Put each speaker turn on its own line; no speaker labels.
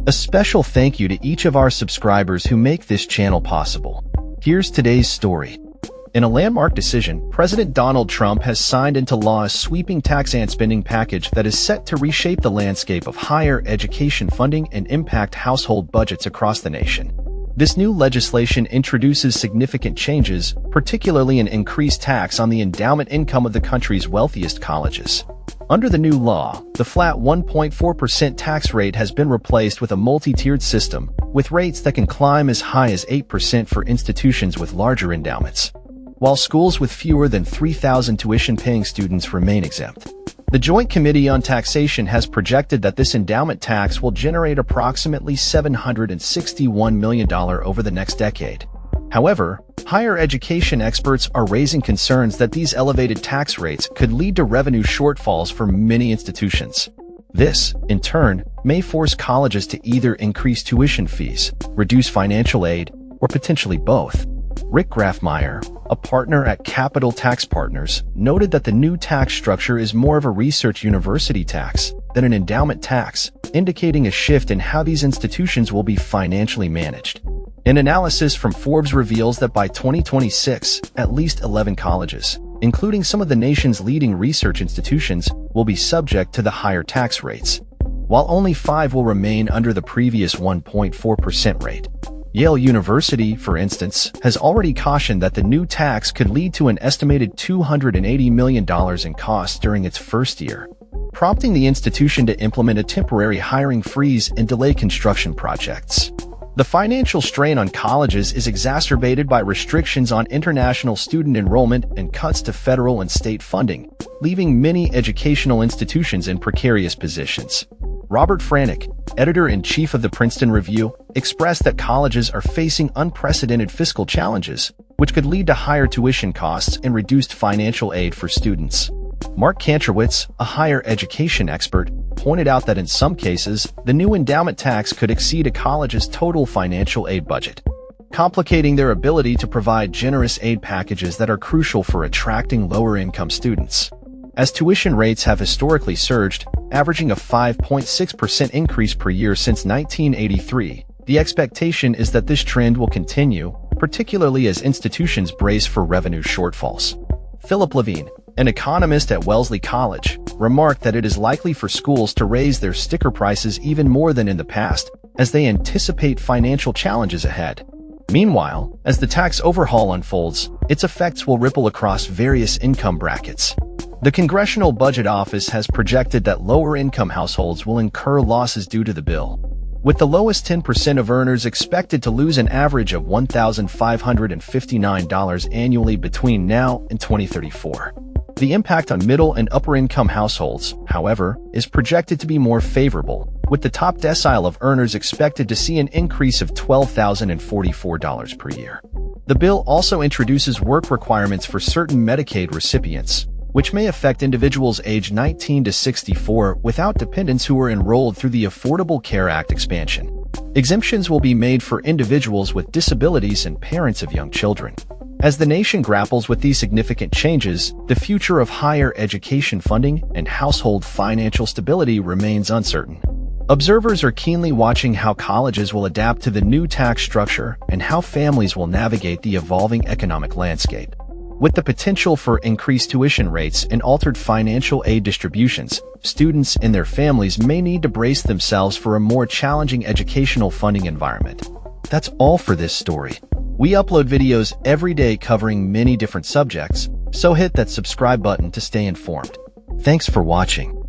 A special thank you to each of our subscribers who make this channel possible. Here's today's story. In a landmark decision, President Donald Trump has signed into law a sweeping tax and spending package that is set to reshape the landscape of higher education funding and impact household budgets across the nation. This new legislation introduces significant changes, particularly an increased tax on the endowment income of the country's wealthiest colleges. Under the new law, the flat 1.4% tax rate has been replaced with a multi-tiered system, with rates that can climb as high as 8% for institutions with larger endowments, while schools with fewer than 3,000 tuition-paying students remain exempt. The Joint Committee on Taxation has projected that this endowment tax will generate approximately $761 million over the next decade. However, higher education experts are raising concerns that these elevated tax rates could lead to revenue shortfalls for many institutions. This, in turn, may force colleges to either increase tuition fees, reduce financial aid, or potentially both. Rick Grafmeyer, a partner at Capital Tax Partners, noted that the new tax structure is more of a research university tax than an endowment tax, indicating a shift in how these institutions will be financially managed. An analysis from Forbes reveals that by 2026, at least 11 colleges, including some of the nation's leading research institutions, will be subject to the higher tax rates, while only 5 will remain under the previous 1.4% rate. Yale University, for instance, has already cautioned that the new tax could lead to an estimated $280 million in costs during its first year, prompting the institution to implement a temporary hiring freeze and delay construction projects. The financial strain on colleges is exacerbated by restrictions on international student enrollment and cuts to federal and state funding, leaving many educational institutions in precarious positions. Robert Franek, editor-in-chief of the Princeton Review, expressed that colleges are facing unprecedented fiscal challenges, which could lead to higher tuition costs and reduced financial aid for students. Mark Kantrowitz, a higher education expert, pointed out that in some cases, the new endowment tax could exceed a college's total financial aid budget, complicating their ability to provide generous aid packages that are crucial for attracting lower-income students. As tuition rates have historically surged, averaging a 5.6% increase per year since 1983, the expectation is that this trend will continue, particularly as institutions brace for revenue shortfalls. Philip Levine, an economist at Wellesley College, remarked that it is likely for schools to raise their sticker prices even more than in the past, as they anticipate financial challenges ahead. Meanwhile, as the tax overhaul unfolds, its effects will ripple across various income brackets. The Congressional Budget Office has projected that lower-income households will incur losses due to the bill, with the lowest 10% of earners expected to lose an average of $1,559 annually between now and 2034. The impact on middle and upper-income households, however, is projected to be more favorable, with the top decile of earners expected to see an increase of $12,044 per year. The bill also introduces work requirements for certain Medicaid recipients, which may affect individuals aged 19 to 64 without dependents who are enrolled through the Affordable Care Act expansion. Exemptions will be made for individuals with disabilities and parents of young children. As the nation grapples with these significant changes, the future of higher education funding and household financial stability remains uncertain. Observers are keenly watching how colleges will adapt to the new tax structure and how families will navigate the evolving economic landscape. With the potential for increased tuition rates and altered financial aid distributions, students and their families may need to brace themselves for a more challenging educational funding environment. That's all for this story. We upload videos every day covering many different subjects, so hit that subscribe button to stay informed. Thanks for watching.